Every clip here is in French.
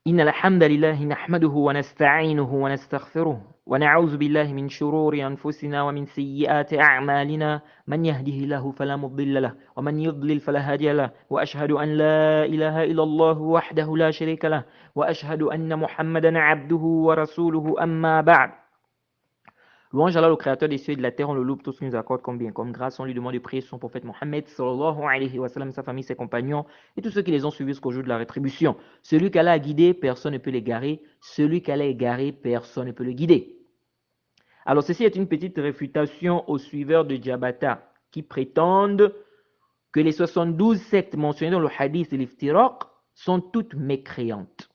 إن الحمد لله نحمده ونستعينه ونستغفره ونعوذ بالله من شرور أنفسنا ومن سيئات أعمالنا من يهده الله فلا مضل له ومن يضلل فلا هادي له وأشهد أن لا إله إلا الله وحده لا شريك له وأشهد أن محمدا عبده ورسوله أما بعد. Louange à Allah, le créateur des cieux et de la terre, on le loue pour tout ce qu'il nous accorde comme bien, comme grâce. On lui demande de prier sur son prophète Mohammed, sallallahu alayhi wa sallam, sa famille, ses compagnons et tous ceux qui les ont suivis jusqu'au jour de la rétribution. Celui qu'Allah a guidé, personne ne peut l'égarer. Celui qu'Allah a égaré, personne ne peut le guider. Alors, ceci est une petite réfutation aux suiveurs de Jabata qui prétendent que les 72 sectes mentionnées dans le hadith de l'Iftiraq sont toutes mécréantes.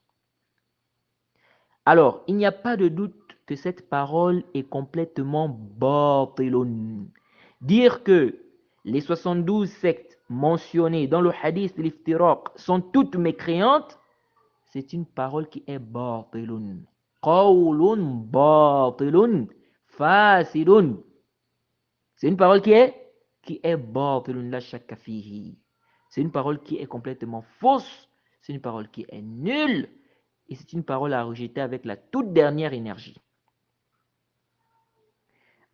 Alors, il n'y a pas de doute que cette parole est complètement batilun. Dire que les 72 sectes mentionnées dans le hadith de l'Iftiraq sont toutes mécréantes, c'est une parole qui est batilun. Qawlun batilun fasidun. C'est une parole qui est batilun la shakka fihi. C'est une parole qui est complètement fausse. C'est une parole qui est nulle. Et c'est une parole à rejeter avec la toute dernière énergie.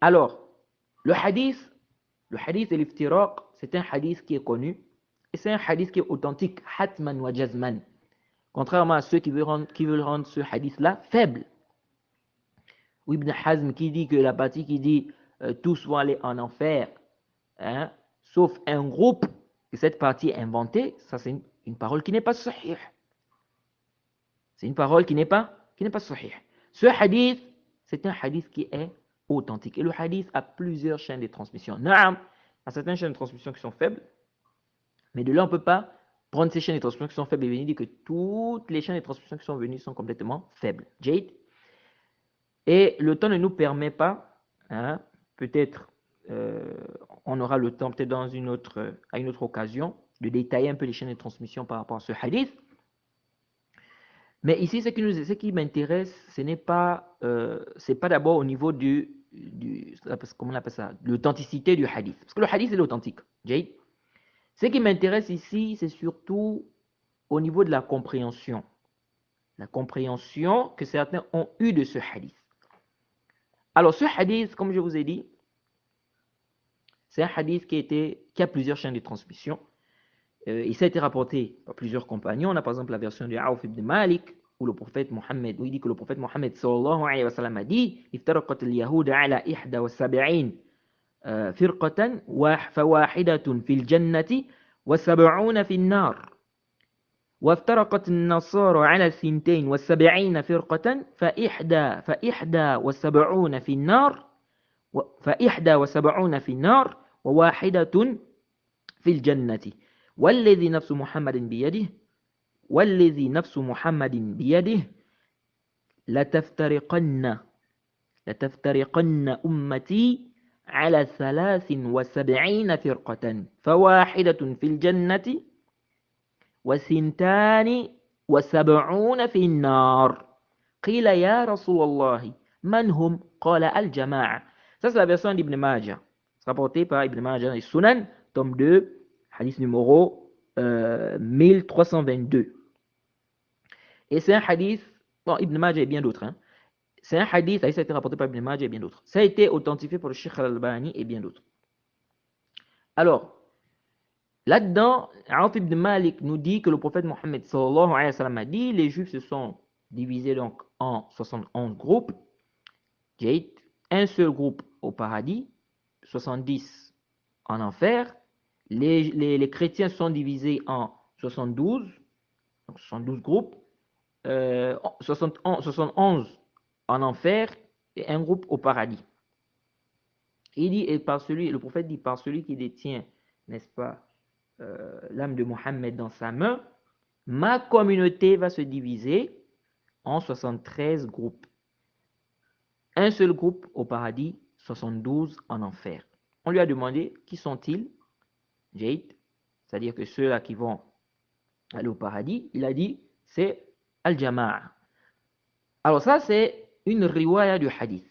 Alors, le hadith de l'iftiraq, c'est un hadith qui est connu et c'est un hadith qui est authentique, hatman wa jazman, contrairement à ceux qui veulent rendre ce hadith-là faible. Ou Ibn Hazm qui dit que la partie qui dit tous vont aller en enfer, hein, sauf un groupe, que cette partie est inventée, ça c'est une parole qui n'est pas sahih. C'est une parole qui n'est pas sahih. Ce hadith, c'est un hadith qui est authentique. Et le hadith a plusieurs chaînes de transmission. Naam, il y a certaines chaînes de transmission qui sont faibles, mais de là, on ne peut pas prendre ces chaînes de transmission qui sont faibles et venir dire que toutes les chaînes de transmission qui sont venues sont complètement faibles. Jade. Et le temps ne nous permet pas, hein, peut-être on aura le temps, peut-être à une autre occasion, de détailler un peu les chaînes de transmission par rapport à ce hadith. Mais ici, ce qui m'intéresse, ce n'est pas, c'est pas d'abord au niveau comment on appelle ça, l'authenticité du hadith. Parce que le hadith, c'est authentique. Jade. Ce qui m'intéresse ici, c'est surtout au niveau de la compréhension. La compréhension que certains ont eue de ce hadith. Alors, ce hadith, comme je vous ai dit, c'est un hadith qui a plusieurs chaînes de transmission. Et ça a été rapporté par plusieurs compagnons. On a par exemple la version de Aouf ibn Malik, où le prophète Mohammed, où il dit que le prophète Mohammed sallallahu alayhi wa sallam a dit Iftaraqat al-Yahuda ala 71 firqatan fawahidatun fil jannati wa 70 fil nar. وافترقت النصارى على 72 فرقة فإحدى وسبعون في النار وواحدة في الجنة والذي نفس محمد بيده لتفترقن أمتي على 73 فرقة فواحدة في الجنة و72 في النار قيل يا رسول الله من هم قال الجماعة. Ça c'est la version d'Ibn Majah, rapportée par Ibn Majah et Sunan, tome 2, hadith numéro 1322. Et c'est un hadith, bon, Ibn Majah et bien d'autres, hein. C'est un hadith, ça a été rapporté par Ibn Majah et bien d'autres. Ça a été authentifié par le Sheikh Al-Albani et bien d'autres. Alors, là-dedans, Aouf ibn Malik nous dit que le prophète Mohammed sallallahu alayhi wa sallam a dit les juifs se sont divisés donc en 71 groupes. Un seul groupe au paradis, 70 en enfer. Les chrétiens sont divisés en 72, donc 72 groupes, 71 en enfer et un groupe au paradis. Il dit, le prophète dit, par celui qui détient, n'est-ce pas, l'âme de Mohammed dans sa main, ma communauté va se diviser en 73 groupes. Un seul groupe au paradis, 72 en enfer. On lui a demandé, qui sont-ils? Jade, c'est-à-dire que ceux-là qui vont aller au paradis, il a dit, c'est Al-Jama'a. Alors ça, c'est une riwaya du hadith.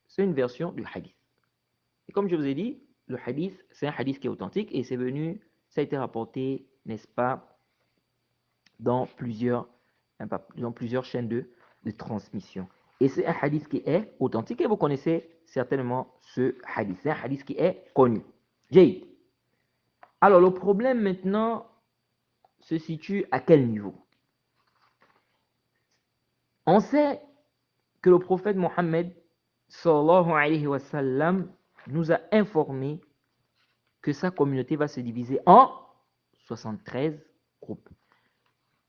C'est une version du hadith. Et comme je vous ai dit, le hadith, c'est un hadith qui est authentique et ça a été rapporté, n'est-ce pas, dans plusieurs Ils ont plusieurs chaînes de transmission. Et c'est un hadith qui est authentique et vous connaissez certainement ce hadith. C'est un hadith qui est connu. Jay. Alors, le problème maintenant se situe à quel niveau? On sait que le prophète Mohammed sallallahu alayhi wa sallam nous a informé que sa communauté va se diviser en 73 groupes.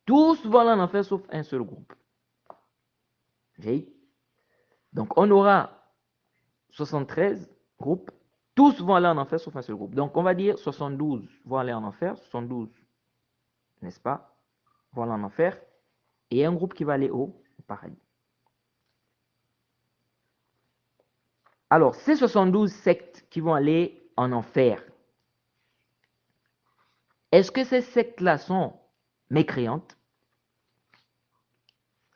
Tous vont en enfer sauf un seul groupe. Okay? Donc on aura 73 groupes, tous vont aller en enfer sauf un seul groupe. Donc on va dire 72 vont aller en enfer, 72, n'est-ce pas, vont aller en enfer, et un groupe qui va aller au paradis. Alors, ces 72 sectes qui vont aller en enfer, est-ce que ces sectes-là sont mécréantes?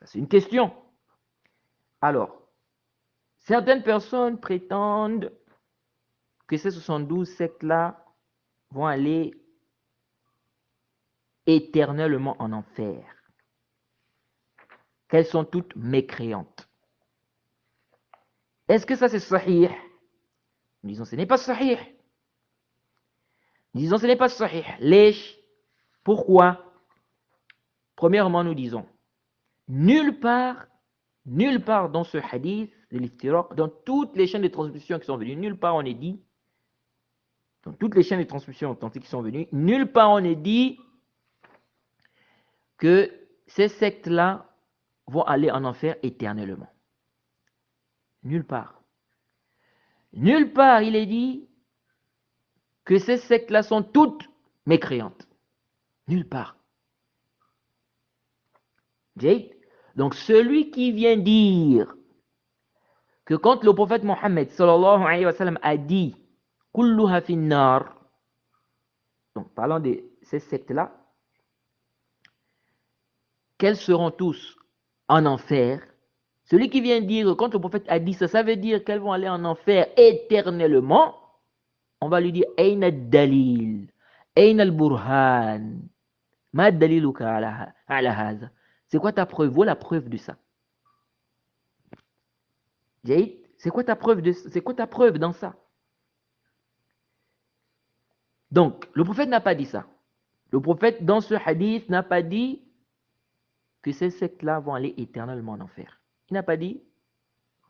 C'est une question. Alors, certaines personnes prétendent que ces 72 sectes-là vont aller éternellement en enfer. Qu'elles sont toutes mécréantes. Est-ce que ça c'est sahih? Nous disons ce n'est pas sahih. Nous disons ce n'est pas sahih. Lèche. Pourquoi? Premièrement, nous disons, nulle part dans ce hadith de l'iftiraq, dans toutes les chaînes de transmission qui sont venues, nulle part on est dit, dans toutes les chaînes de transmission authentiques qui sont venues, nulle part on est dit que ces sectes-là vont aller en enfer éternellement. Nulle part. Nulle part il est dit que ces sectes-là sont toutes mécréantes. Nulle part. Jade. Donc celui qui vient dire que quand le prophète Mohammed sallallahu alayhi wa sallam a dit kulluha finnar, donc parlant de ces sectes-là, qu'elles seront tous en enfer, celui qui vient dire que quand le prophète a dit ça, ça veut dire qu'elles vont aller en enfer éternellement, on va lui dire Aina dalil, Aina al-burhan, ma daliluka ala hadha. C'est quoi ta preuve? Voilà la preuve de ça. Jade, c'est quoi ta preuve dans ça? Donc, le prophète n'a pas dit ça. Le prophète, dans ce hadith, n'a pas dit que ces sectes-là vont aller éternellement en enfer. Il n'a pas dit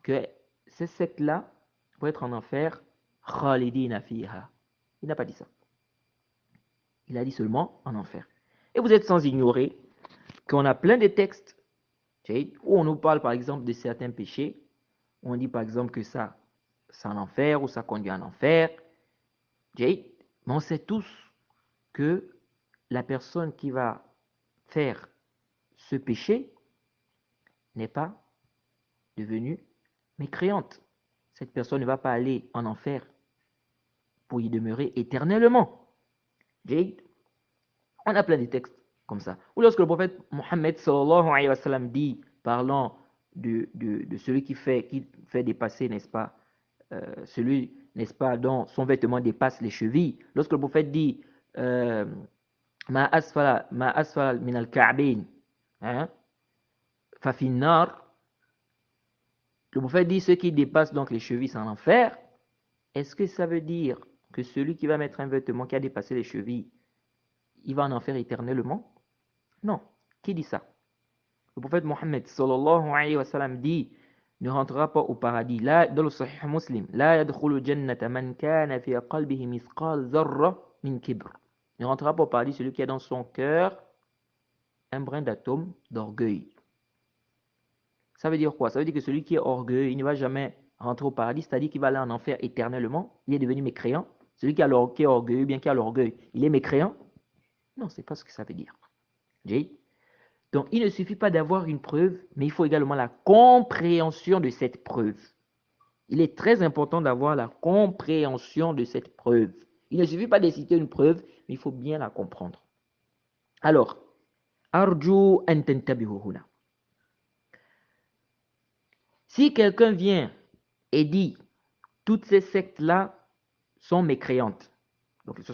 que ces sectes-là vont être en enfer khalidina fiha. Il n'a pas dit ça. Il a dit seulement en enfer. Et vous êtes sans ignorer qu'on a plein de textes où on nous parle par exemple de certains péchés, où on dit par exemple que ça, c'est en enfer ou ça conduit en enfer. Mais on sait tous que la personne qui va faire ce péché n'est pas devenue mécréante. Cette personne ne va pas aller en enfer pour y demeurer éternellement. On a plein de textes comme ça. Ou lorsque le prophète Mohammed sallallahu alayhi wa sallam dit, parlant de celui qui fait dépasser, n'est-ce pas, celui, n'est-ce pas, dont son vêtement dépasse les chevilles, lorsque le prophète dit ma asfala min al-ka'bayn fa fin nar, le prophète dit ceux qui dépassent donc les chevilles sont en enfer. Est-ce que ça veut dire que celui qui va mettre un vêtement qui a dépassé les chevilles, il va en enfer éternellement? Non. Qui dit ça? Le prophète Mohammed sallallahu alayhi wa sallam dit ne rentrera pas au paradis. Là, dans le Sahih Muslim, la yadkhulu jannata man kana fi qalbihi mithqal dharra min kibr. Ne rentrera pas au paradis celui qui a dans son cœur un brin d'atome d'orgueil. Ça veut dire quoi? Ça veut dire que celui qui est orgueilleux, il ne va jamais rentrer au paradis, c'est-à-dire qu'il va aller en enfer éternellement. Il est devenu mécréant. Celui qui est orgueilleux, bien qui a l'orgueil, il est mécréant? Non, c'est pas ce que ça veut dire. Donc, il ne suffit pas d'avoir une preuve, mais il faut également la compréhension de cette preuve. Il est très important d'avoir la compréhension de cette preuve. Il ne suffit pas de citer une preuve, mais il faut bien la comprendre. Alors, arju an tantabihu huna. Si quelqu'un vient et dit toutes ces sectes-là sont mécréantes, donc les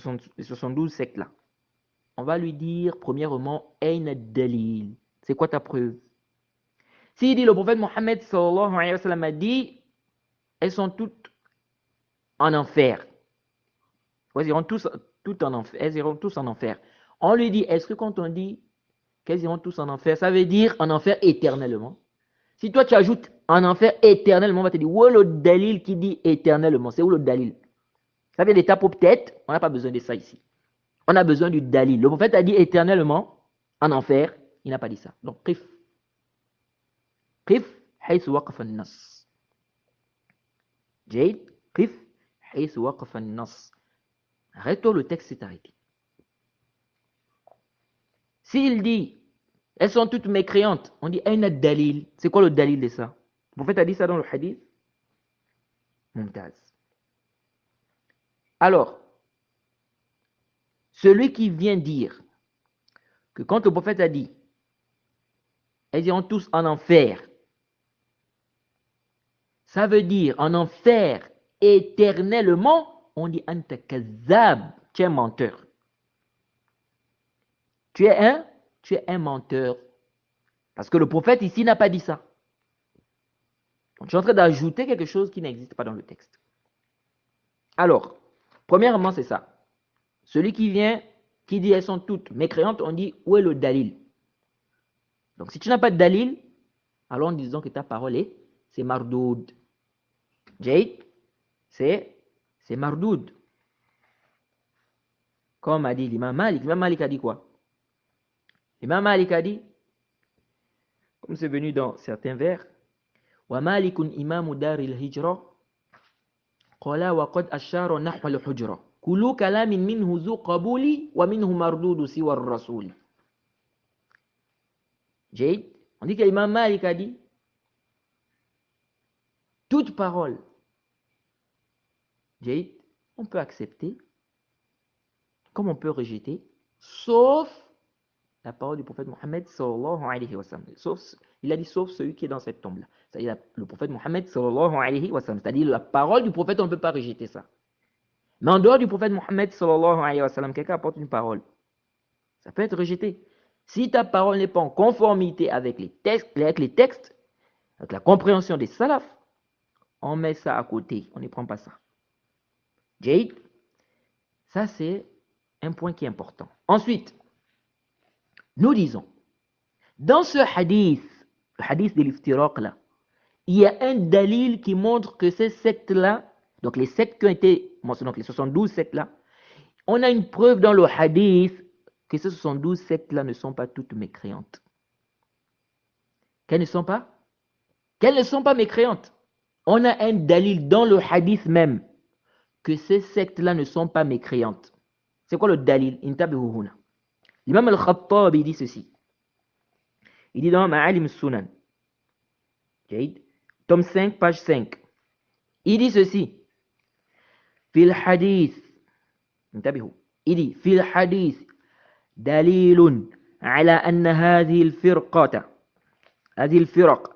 72 sectes-là, on va lui dire premièrement Aina dalil. C'est quoi ta preuve? S'il dit le prophète Mohammed sallallahu alayhi wa sallam a dit, elles sont toutes en enfer. Elles iront toutes en enfer. Elles iront tous en enfer. On lui dit, est-ce que quand on dit qu'elles iront tous en enfer, ça veut dire en enfer éternellement? Si toi tu ajoutes en enfer éternellement, on va te dire, où est le dalil qui dit éternellement? C'est où le dalil? Ça vient des tapes peut-être, on n'a pas besoin de ça ici. On a besoin du dalil. Le prophète a dit éternellement en enfer, il n'a pas dit ça. Donc, qif. قف حيث وقف النص. جيد. قف حيث وقف النص. Arrête-toi, le texte s'est arrêté. S'il dit, elles sont toutes mécréantes, on dit, aïna dalil. C'est quoi le dalil de ça? Le prophète a dit ça dans le hadith. Mumtaz. Alors, celui qui vient dire que quand le prophète a dit, elles iront tous en enfer, ça veut dire en enfer éternellement, on dit anta kazzab, tu es un menteur. Tu es un menteur. Parce que le prophète ici n'a pas dit ça. Donc, tu es en train d'ajouter quelque chose qui n'existe pas dans le texte. Alors, premièrement, c'est ça. Celui qui vient, qui dit elles sont toutes mécréantes, on dit où est le dalil? Donc, si tu n'as pas de dalil, alors disons que ta parole c'est mardoud. Jade, c'est mardoud. Comme a dit l'imam Malik. L'imam Malik a dit quoi? L'imam Malik a dit, comme c'est venu dans certains vers, wa malikun imamu daril hijra, qala wa qad ashara nahwa al-hujra. Kulu kalamin minhu zu qabuli wa minhu mardudu siwa ar-rasul. Jade, on dit que l'imam Malik a dit, toute parole, Jade, on peut accepter, comme on peut rejeter, sauf la parole du prophète Mohammed sallallahu alayhi wa sallam. Il a dit sauf celui qui est dans cette tombe-là. C'est-à-dire le prophète Mohammed sallallahu alayhi wa sallam. C'est-à-dire la parole du prophète, on ne peut pas rejeter ça. Mais en dehors du prophète Mohammed sallallahu alayhi wa sallam, quelqu'un apporte une parole. Ça peut être rejeté. Si ta parole n'est pas en conformité avec les textes, avec la compréhension des salafs, on met ça à côté. On ne prend pas ça. Jade, ça c'est un point qui est important. Ensuite, nous disons, dans ce hadith, le hadith de l'iftiraq là, il y a un dalil qui montre que ces sectes-là, donc les sectes qui ont été mentionnées, donc les 72 sectes-là, on a une preuve dans le hadith que ces 72 sectes-là ne sont pas toutes mécréantes. Qu'elles ne sont pas mécréantes. On a un dalil dans le hadith même que ces sectes-là ne sont pas mécréantes. C'est quoi le dalil? L'imam al-Khattabi dit ceci. Il dit dans Ma'alim al-Sunan, tome 5, page 5. Il dit ceci. Fil hadith. Il dit, fil hadith, dalilun ala anna hadhihi al-firqata. هذه الفرق.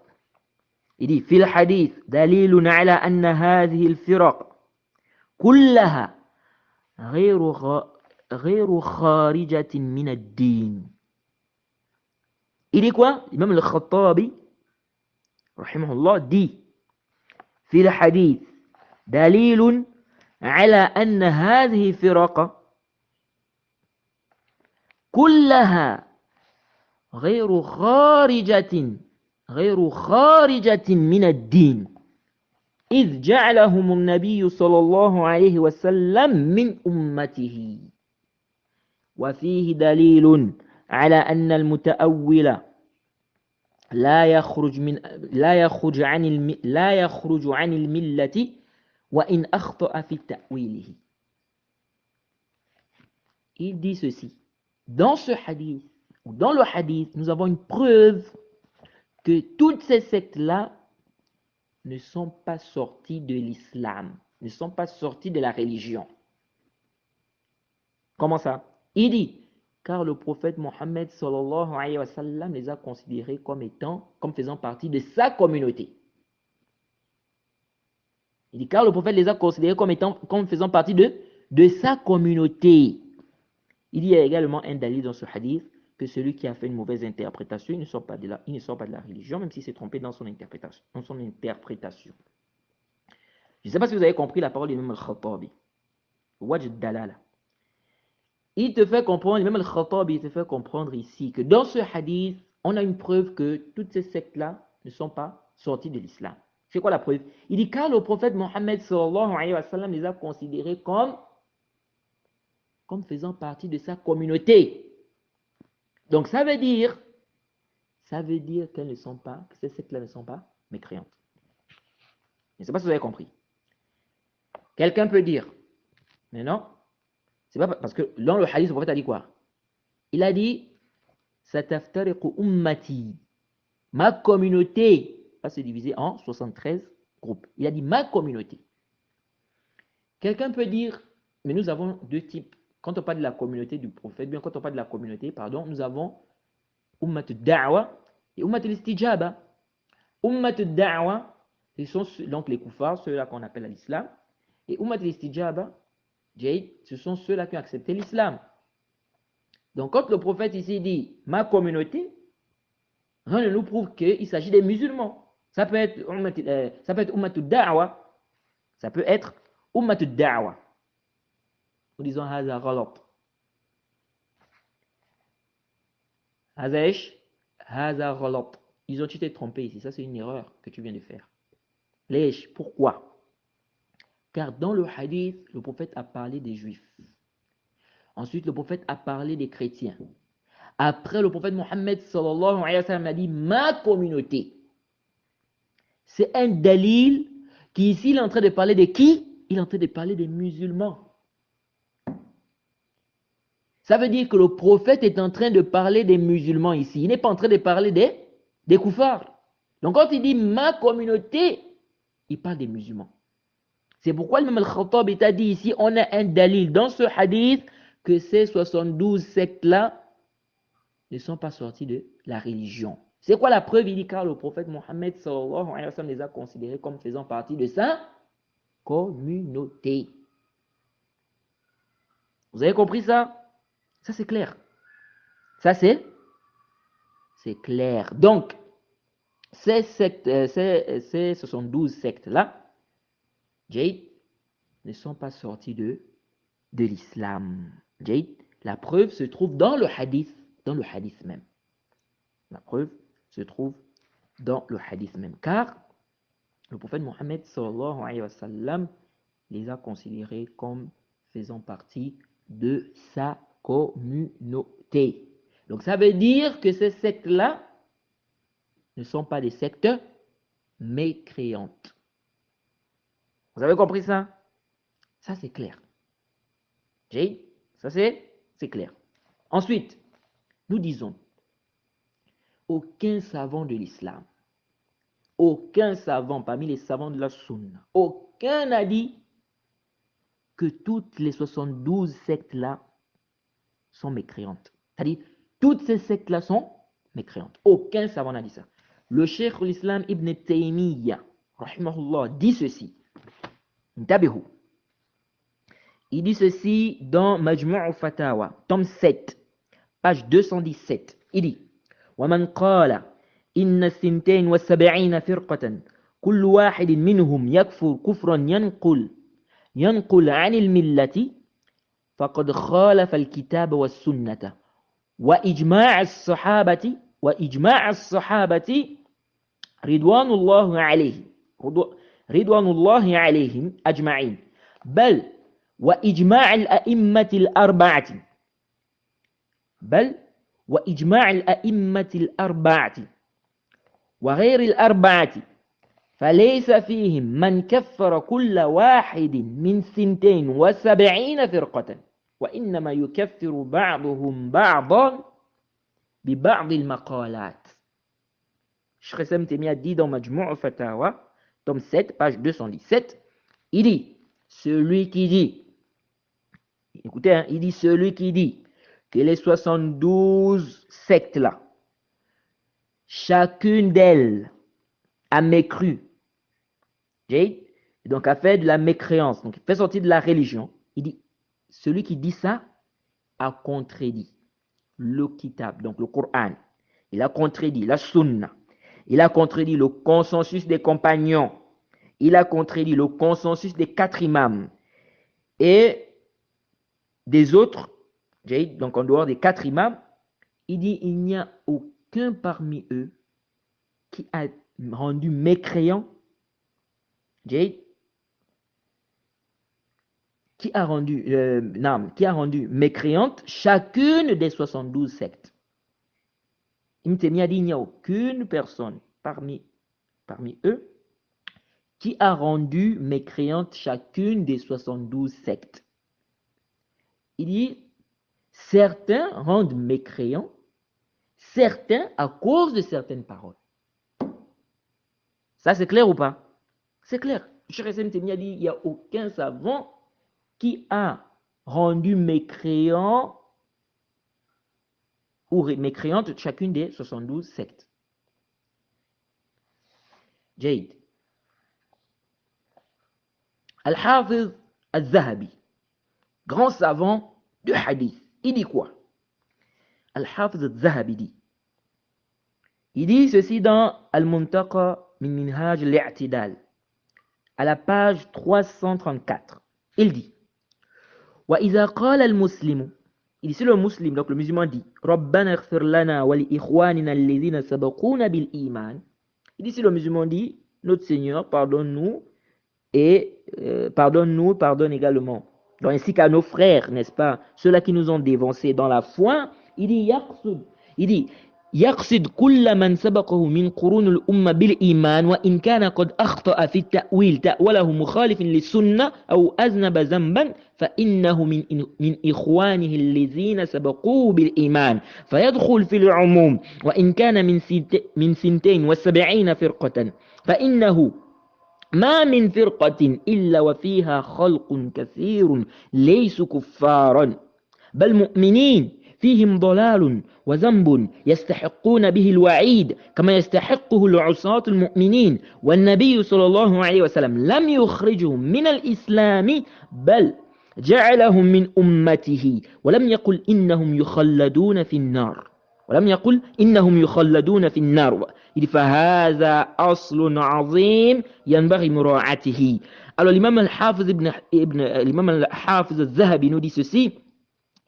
Il dit, fil hadith, dalilun ala anna hadhihi al-firaq. كلها غير خارجة من الدين. Il dit quoi? L'imam al-Khattabi rahimahullah dit في الحديث دليل على أن هذه الفرق كلها غير خارجة من الدين إذ جعلهم النبي صلى الله عليه وسلم من أمته وفيه دليل على أن المتأول لا يخرج عن الملة وإن أخطأ في تأويله. Il dit ceci. Dans ce hadith, ou dans le hadith, nous avons une preuve que toutes ces sectes-là ne sont pas sorties de l'islam, ne sont pas sorties de la religion. Comment ça? Il dit, car le prophète Mohammed sallallahu alayhi wa sallam les a considérés comme faisant partie de sa communauté. Il dit, car le prophète les a considérés comme faisant partie de sa communauté. Il y a également un dalil dans ce hadith que celui qui a fait une mauvaise interprétation, il ne sort pas de la religion, même s'il s'est trompé dans son interprétation. Je ne sais pas si vous avez compris la parole d'Imam al-Khattabi. Wajh dalala. Il te fait comprendre, même al-Khattabi, il te fait comprendre ici que dans ce hadith, on a une preuve que toutes ces sectes-là ne sont pas sorties de l'islam. C'est quoi la preuve? Il dit car le prophète Mohammed sallallahu alayhi wa sallam les a considérés comme faisant partie de sa communauté. Donc ça veut dire qu'elles ne sont pas, que ces sectes-là ne sont pas mécréantes. Je ne sais pas si vous avez compris. Quelqu'un peut dire, mais non, c'est pas parce que dans le hadith, le prophète a dit quoi? Il a dit, Sataftariqu ummati, ma communauté va se diviser en 73 groupes. Il a dit ma communauté. Quelqu'un peut dire, mais nous avons deux types. Quand on parle de la communauté du prophète, bien quand on parle de la communauté, pardon, nous avons Ummat al-Da'wa et Ummat al-Istijaba. Ummat al-Da'wa, ce sont donc les koufars, ceux-là qu'on appelle à l'islam. Et Ummat al-Istijaba, ce sont ceux-là qui ont accepté l'islam. Donc quand le prophète ici dit ma communauté, rien ne nous prouve qu'il s'agit des musulmans. Ça peut être Ummat al-Da'wa, ça peut être Ummat al-Da'wa. Nous disons Haza ghalat. Haza ghalat. Ils ont été trompés ici. Ça, c'est une erreur que tu viens de faire. Lèche, pourquoi? Car dans le hadith, le prophète a parlé des juifs. Ensuite, le prophète a parlé des chrétiens. Après, le prophète Mohammed sallallahu alayhi wa sallam a dit ma communauté. C'est un dalil qui ici, il est en train de parler de qui? Il est en train de parler des musulmans. Ça veut dire que le prophète est en train de parler des musulmans ici. Il n'est pas en train de parler des koufars. Donc quand il dit ma communauté, il parle des musulmans. C'est pourquoi le même Al-Khattab a dit ici, on a un dalil dans ce hadith que ces 72 sectes-là ne sont pas sortis de la religion. C'est quoi la preuve? Il dit car le prophète Mohammed sallallahu alayhi wa sallam les a considérés comme faisant partie de sa communauté. Vous avez compris ça? Ça c'est clair. Ça c'est clair. Donc, ces 72 sectes-là, Jade, ne sont pas sortis de l'islam. Jade, la preuve se trouve dans le hadith même. La preuve se trouve dans le hadith même. Car le prophète Mohammed sallallahu alayhi wa sallam les a considérés comme faisant partie de sa communauté. Donc ça veut dire que ces sectes-là ne sont pas des sectes mécréantes. Vous avez compris ça? Ça c'est clair. Jade, ça c'est clair. Ensuite, nous disons, aucun savant de l'islam, aucun savant parmi les savants de la sunna, aucun n'a dit que toutes les 72 sectes-là sont mécréantes. C'est-à-dire, toutes ces sectes-là sont mécréantes. Aucun savant n'a dit ça. Le cheikh l'islam Ibn Taymiyyah, rahimahullah, dit ceci. Intabihu. Il dit ceci dans Majmu' Fatawa, tome 7, page 217. Il dit ومن قال إن الثنتين والسبعين فرقة كل واحد منهم يكفر كفرا ينقل عن الملة فقد خالف الكتاب والسنة وإجماع الصحابة رضوان الله عليهم أجمعين بل وإجماع الأئمة الأربعة وغير الأربعة فليس فيهم من كفر كل واحد من 72 فرقة وإنما يكفر بعضهم بعضا ببعض المقالات. Cheikh Ibn Taymiyyah dit dans Majmu' Fatawa, tome 7, page 217, il dit, celui qui dit, écoutez, hein, il dit celui qui dit que les 72 sectes-là, chacune d'elles a mécru, donc a fait de la mécréance, donc fait sortir de la religion, il dit, celui qui dit ça a contredit le kitab, donc le Coran. Il a contredit la sunna. Il a contredit le consensus des compagnons. Il a contredit le consensus des 4 imams. Et des autres, donc en dehors des 4 imams, il dit il n'y a aucun parmi eux qui a rendu mécréant, qui a rendu mécréante chacune des 72 sectes. Ibn Taymiyyah dit il n'y a aucune personne parmi eux qui a rendu mécréante chacune des 72 sectes. Il dit certains rendent mécréants, certains à cause de certaines paroles. Ça, c'est clair ou pas? C'est clair. Cheikh Ibn Taymiyyah dit il n'y a aucun savant qui a rendu mécréant ou mécréante chacune des 72 sectes. Jade. Al-Hafiz al-Zahabi, grand savant de hadith, il dit quoi? Al-Hafiz al-Zahabi dit, il dit ceci dans Al-Muntaqa min Minhaj al-I'tidal, à la page 334. Il dit, wa iza qala al-muslimu, il dit si le musulman, donc le musulman dit, Rabbana ighfir lana wa li ikhwanina alladhina sabaquna bil iman. Il dit si le musulman dit, notre Seigneur, pardonne-nous et pardonne également. Donc, ainsi qu'à nos frères, n'est-ce pas, ceux-là qui nous ont dévancés dans la foi, il dit يقصد كل من سبقه من قرون الأمة بالإيمان وإن كان قد أخطأ في التأويل تأوله مخالف للسنة أو أذنب ذنبا فإنه من إخوانه الذين سبقوه بالإيمان فيدخل في العموم وإن كان من 72 فرقة فإنه ما من فرقة إلا وفيها خلق كثير ليسوا كفارا بل مؤمنين فيهم ضلال وذنب يستحقون به الوعيد كما يستحقه العصاة المؤمنين والنبي صلى الله عليه وسلم لم يخرجهم من الإسلام بل جعلهم من أمته ولم يقل إنهم يخلدون في النار فهذا أصل عظيم ينبغي مراعاته. Alors l'imam al-Hafiz al-Zahabi nous dit ceci.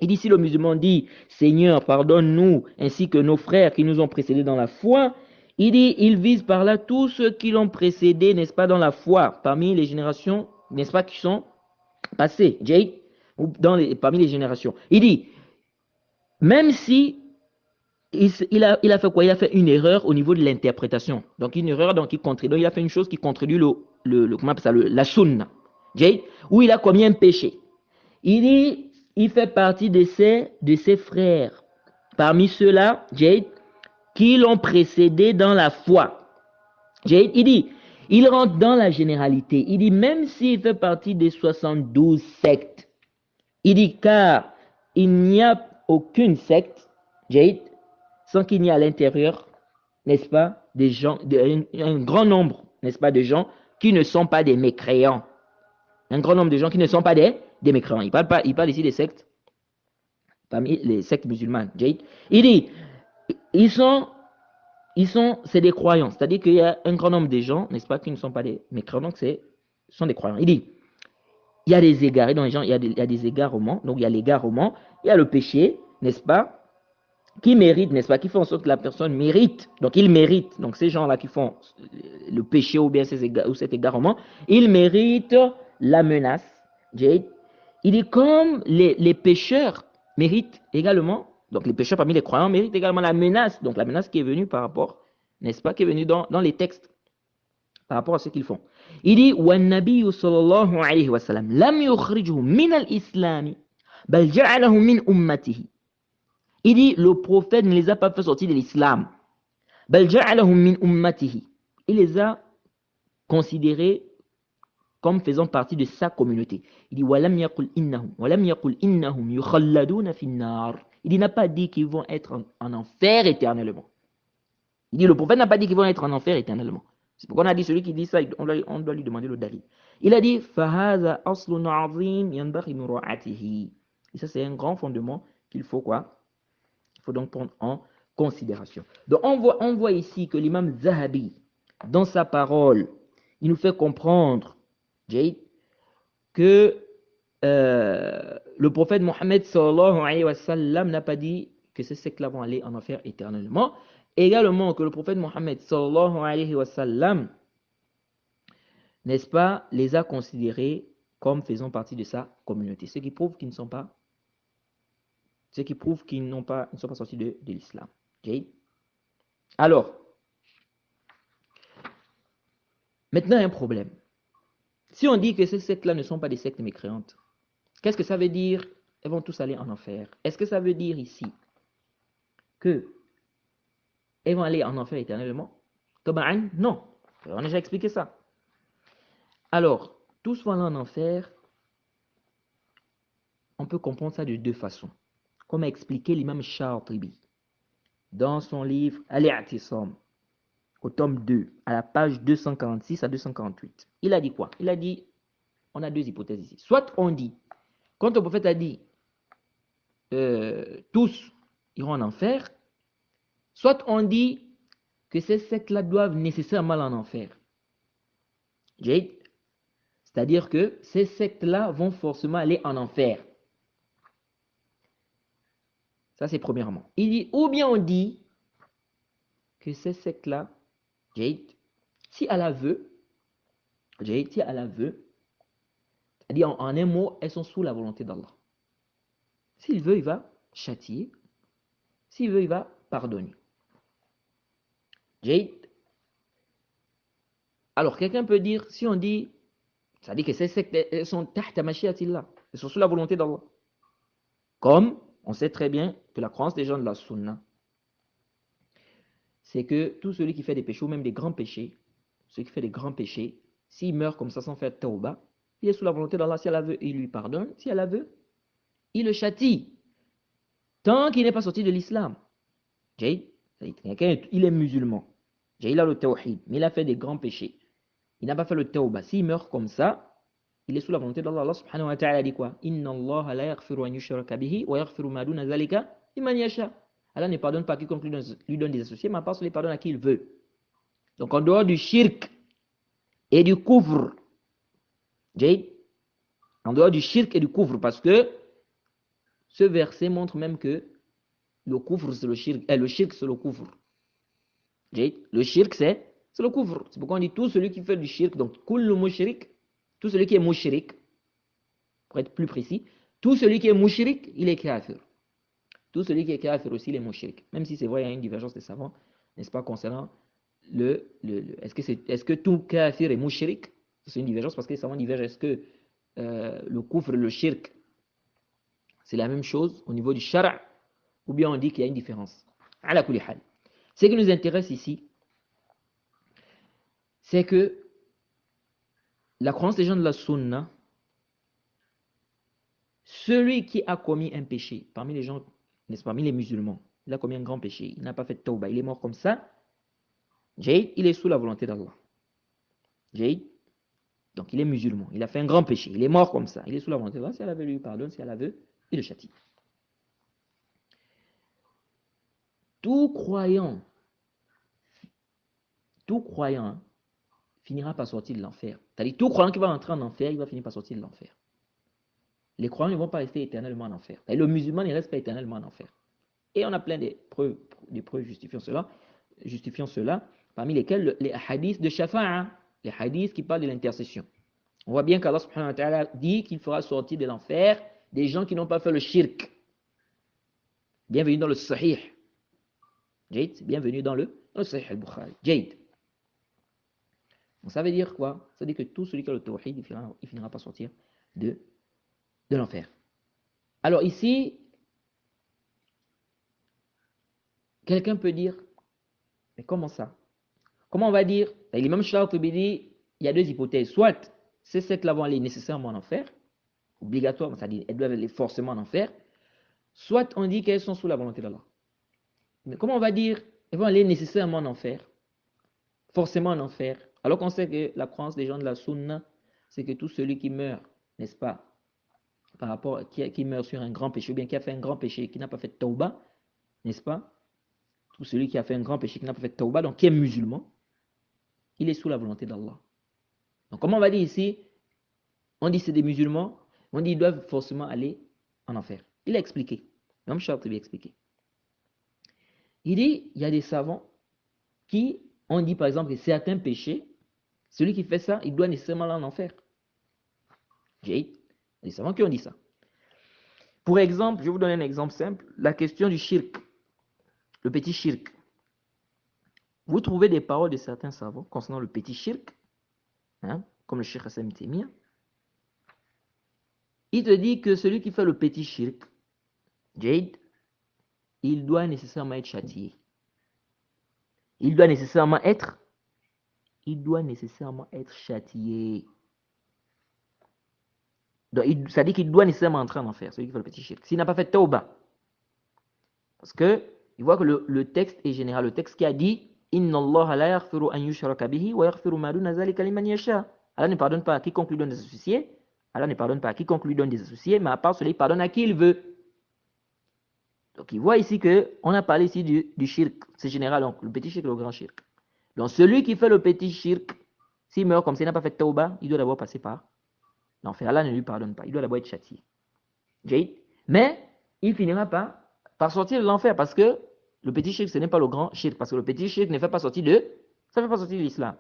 Il dit si le musulman dit Seigneur pardonne-nous ainsi que nos frères qui nous ont précédés dans la foi, il dit il vise par là tous ceux qui l'ont précédé, n'est-ce pas, dans la foi, parmi les générations, n'est-ce pas, qui sont passées, parmi les générations. Il dit même si il a fait quoi? Il a fait une erreur au niveau de l'interprétation. Donc une erreur, donc il a fait une chose qui contredit comment ça, la sunna. Où il a commis un péché. Il dit il fait partie de ses frères. Parmi ceux-là, qui l'ont précédé dans la foi. Il dit, il rentre dans la généralité. Il dit, même s'il fait partie des 72 sectes, il dit, car il n'y a aucune secte, sans qu'il n'y ait à l'intérieur, n'est-ce pas, des gens, un grand nombre, n'est-ce pas, de gens qui ne sont pas des mécréants. Un grand nombre de gens qui ne sont pas des mécréants. Il parle ici des sectes, parmi les sectes musulmanes. Il dit, c'est des croyants. C'est-à-dire qu'il y a un grand nombre de gens, n'est-ce pas, qui ne sont pas des mécréants, donc ce sont des croyants. Il dit, il y a des égarés dans les gens, il y a des égarements, donc il y a l'égarement, il y a le péché, n'est-ce pas, qui méritent, n'est-ce pas, qui font en sorte que la personne mérite. Donc ils méritent. Donc ces gens-là qui font le péché ou bien cet égarement, ils méritent la menace. Il dit comme les pécheurs méritent également, donc les pécheurs parmi les croyants méritent également la menace. Donc la menace qui est venue par rapport, n'est-ce pas, qui est venue dans les textes, par rapport à ce qu'ils font. Il dit وَالنَّبِيُّ صلى الله عليه وسلم لم يخرجه من الإسلام بل جعله من أمته. Il dit le prophète ne les a pas fait sortir de l'islam. بل جعلهم من أمته. Il les a considérés comme faisant partie de sa communauté. Il dit وَلَمْ يَقُلْ إِنَّهُمْ يُخَلَّدُونَ فِي النَّارِ. Il n'a pas dit qu'ils vont être en enfer éternellement. Il dit le prophète n'a pas dit qu'ils vont être en enfer éternellement. C'est pourquoi on a dit celui qui dit ça, on doit lui demander le dalil. Il a dit فَهَذَا أَصْلٌ عَظِيمٌ يَنْبَغِي مُرَاعَتِهِ. Et ça c'est un grand fondement qu'il faut quoi? faut donc prendre en considération. Donc on voit ici que l'imam Zahabi, dans sa parole, il nous fait comprendre, Jade, que le prophète Mohammed sallallahu alayhi wa sallam n'a pas dit que ces sectes-là vont aller en enfer éternellement. Également que le prophète Mohammed sallallahu alayhi wa sallam, n'est-ce pas, les a considérés comme faisant partie de sa communauté. Ce qui prouve qu'ils ne sont pas, ils ne sont pas sortis de l'islam. Okay? Alors, maintenant un problème. Si on dit que ces sectes-là ne sont pas des sectes mécréantes, qu'est-ce que ça veut dire? Elles vont tous aller en enfer. Est-ce que ça veut dire ici que elles vont aller en enfer éternellement? Non. On a déjà expliqué ça. Alors, tous vont aller en enfer. On peut comprendre ça de deux façons. Comme a expliqué l'imam Shatibi dans son livre Al-I'tisam, au tome 2, à la page 246 à 248. Il a dit quoi? Il a dit, on a deux hypothèses ici. Soit on dit, quand le prophète a dit, tous iront en enfer, soit on dit que ces sectes-là doivent nécessairement aller en enfer. C'est-à-dire que ces sectes-là vont forcément aller en enfer. Ça, c'est premièrement. Il dit, ou bien on dit que ces sectes-là, si Allah veut, c'est-à-dire en un mot, elles sont sous la volonté d'Allah. S'il veut, il va châtier. S'il veut, il va pardonner. Alors, quelqu'un peut dire, si on dit, ça dit que ces sectes, elles sont tahta mashiatillah, elles sont sous la volonté d'Allah. Comme on sait très bien que la croyance des gens de la sunna, c'est que tout celui qui fait des péchés, ou même des grands péchés, celui qui fait des grands péchés, s'il meurt comme ça sans faire tawbah, il est sous la volonté d'Allah. Si elle veut, il lui pardonne. Si elle veut, il le châtie. Tant qu'il n'est pas sorti de l'islam. Quelqu'un, il est musulman. Il a le tawhid, mais il a fait des grands péchés. Il n'a pas fait le tawbah. S'il meurt comme ça, il est sous la volonté d'Allah. Allah subhanahu wa ta'ala dit quoi? Inna Allah la yaghfiru an yushraka bihi wa yaghfiru ma duna zalika liman yasha. Allah ne pardonne pas à quiconque lui donne des associés, mais à part cela, il pardonne à qui il veut. Donc en dehors du shirk et du kufr, en dehors du shirk et du kufr, parce que ce verset montre même que le kufr c'est le shirk, et le shirk c'est le kufr. Le shirk c'est le kufr. C'est pourquoi on dit tout celui qui fait du shirk, donc kullu mushrik, tout celui qui est mushrik, pour être plus précis, tout celui qui est mushrik, il est kafir. Tout celui qui est kafir aussi, il est mushrik. Même si c'est vrai, il y a une divergence des savants, n'est-ce pas, concernant est-ce que tout kafir est mushrik? C'est une divergence parce que les savants divergent. Est-ce que le kufr et le shirk, c'est la même chose au niveau du shara', ou bien on dit qu'il y a une différence? Ala kulli hal. Ce qui nous intéresse ici, c'est que la croyance des gens de la sunna, celui qui a commis un péché parmi les gens, n'est-ce pas, parmi les musulmans, il a commis un grand péché, il n'a pas fait de tawbah, il est mort comme ça, il est sous la volonté d'Allah. Donc il est musulman, il a fait un grand péché, il est mort comme ça, il est sous la volonté d'Allah. Si elle veut, lui pardonne, si elle veut, il le châtie. Tout croyant finira par sortir de l'enfer. C'est-à-dire tout croyant qui va entrer en enfer, il va finir par sortir de l'enfer. Les croyants ne vont pas rester éternellement en enfer. Et le musulman ne reste pas éternellement en enfer. Et on a plein de preuves justifiant cela, parmi lesquelles les hadiths de Shafa'a, les hadiths qui parlent de l'intercession. On voit bien qu'Allah subhanahu wa ta'ala dit qu'il fera sortir de l'enfer des gens qui n'ont pas fait le shirk. Bienvenue dans le Sahih. Bienvenue dans le Sahih al-Bukhari. Donc ça veut dire quoi? Ça veut dire que tout celui qui a le tawhid, il finira par sortir de l'enfer. Alors ici, quelqu'un peut dire, mais comment ça? Comment on va dire? L'imam Shatibi dit, il y a deux hypothèses. Soit ces sectes-là vont aller nécessairement en enfer, obligatoirement, c'est-à-dire elles doivent aller forcément en enfer, soit on dit qu'elles sont sous la volonté d'Allah. Mais comment on va dire, elles vont aller nécessairement en enfer, forcément en enfer, alors qu'on sait que la croyance des gens de la sunna, c'est que tout celui qui meurt, n'est-ce pas, par rapport qui meurt sur un grand péché, ou bien qui a fait un grand péché, qui n'a pas fait de tawbah, n'est-ce pas? Tout celui qui a fait un grand péché, qui n'a pas fait tauba, donc qui est musulman, il est sous la volonté d'Allah. Donc, comment on va dire ici? On dit c'est des musulmans, on dit ils doivent forcément aller en enfer. Il a expliqué. L'homme Charles bien expliqué. Il dit, il y a des savants qui ont dit par exemple que certains péchés, celui qui fait ça, il doit nécessairement aller en enfer. J'ai des savants qui ont dit ça. Pour exemple, je vais vous donner un exemple simple, la question du shirk, le petit shirk. Vous trouvez des paroles de certains savants concernant le petit shirk, hein, comme le Cheikh Hassan Temir. Il te dit que celui qui fait le petit shirk, Jade, il doit nécessairement être châtié. Il doit nécessairement être châtié. Donc, ça dit qu'il doit nécessairement entrer en enfer, celui qui fait le petit shirk. S'il n'a pas fait tauba. Parce que, il voit que le texte est général. Le texte qui a dit Inna Allah la yaghfiru an yushraka bihi wa yaghfiru ma duna zalika liman yasha. Allah ne pardonne pas à quiconque lui donne des associés. Allah ne pardonne pas à quiconque lui donne des associés, mais à part celui qui pardonne à qui il veut. Donc, il voit ici qu'on a parlé ici du shirk. C'est général, donc le petit shirk et le grand shirk. Donc, celui qui fait le petit shirk, s'il meurt comme s'il n'a pas fait tauba, il doit d'abord passer par l'enfer. Allah ne lui pardonne pas. Il doit d'abord être châtié. Mais, il finira par sortir de l'enfer parce que le petit shirk, ce n'est pas le grand shirk. Parce que le petit shirk ne fait pas sortir ça ne fait pas sortir de l'islam.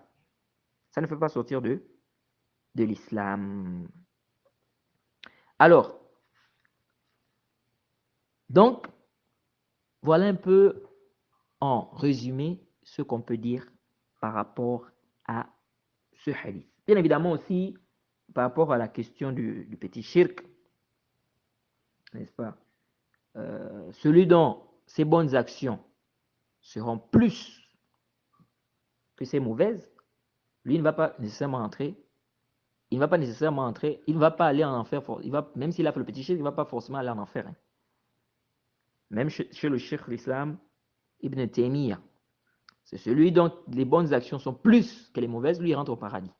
Ça ne fait pas sortir de l'islam. Alors, donc, voilà un peu en résumé ce qu'on peut dire par rapport à ce hadith. Bien évidemment aussi, par rapport à la question du petit shirk, n'est-ce pas? Celui dont ses bonnes actions seront plus que ses mauvaises, lui ne va pas nécessairement entrer. Il ne va pas nécessairement entrer. Il ne va pas aller en enfer. Même s'il a fait le petit shirk, il ne va pas forcément aller en enfer. Hein. Même chez le Cheikh l'Islam, Ibn Taymiyyah, c'est celui dont les bonnes actions sont plus que les mauvaises, lui il rentre au paradis.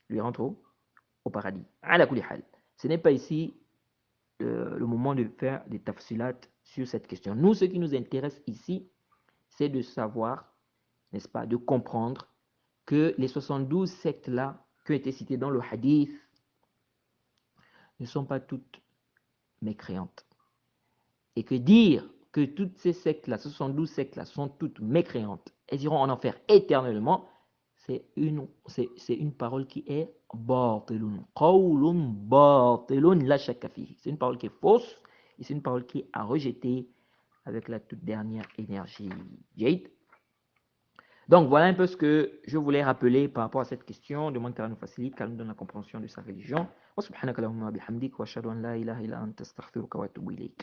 Lui rentre au paradis. Ce n'est pas ici le moment de faire des tafsilat sur cette question. Nous, ce qui nous intéresse ici, c'est de savoir, n'est-ce pas, de comprendre que les 72 sectes-là qui ont été citées dans le hadith ne sont pas toutes mécréantes. Et que dire que toutes ces sectes-là, 72 sectes-là, sont toutes mécréantes, elles iront en enfer éternellement, c'est une parole qui est batilun. Qawlun batilun la shakka fihi. C'est une parole qui est fausse et c'est une parole qui est à rejeter avec la toute dernière énergie. Jade. Donc voilà un peu ce que je voulais rappeler par rapport à cette question. Demande qu'elle nous facilite, qu'elle nous donne la compréhension de sa religion. Wa subhanaka lahumma bihamdik wa ashhadu an la ilaha illa anta astaghfiruka wa atubu ilayk.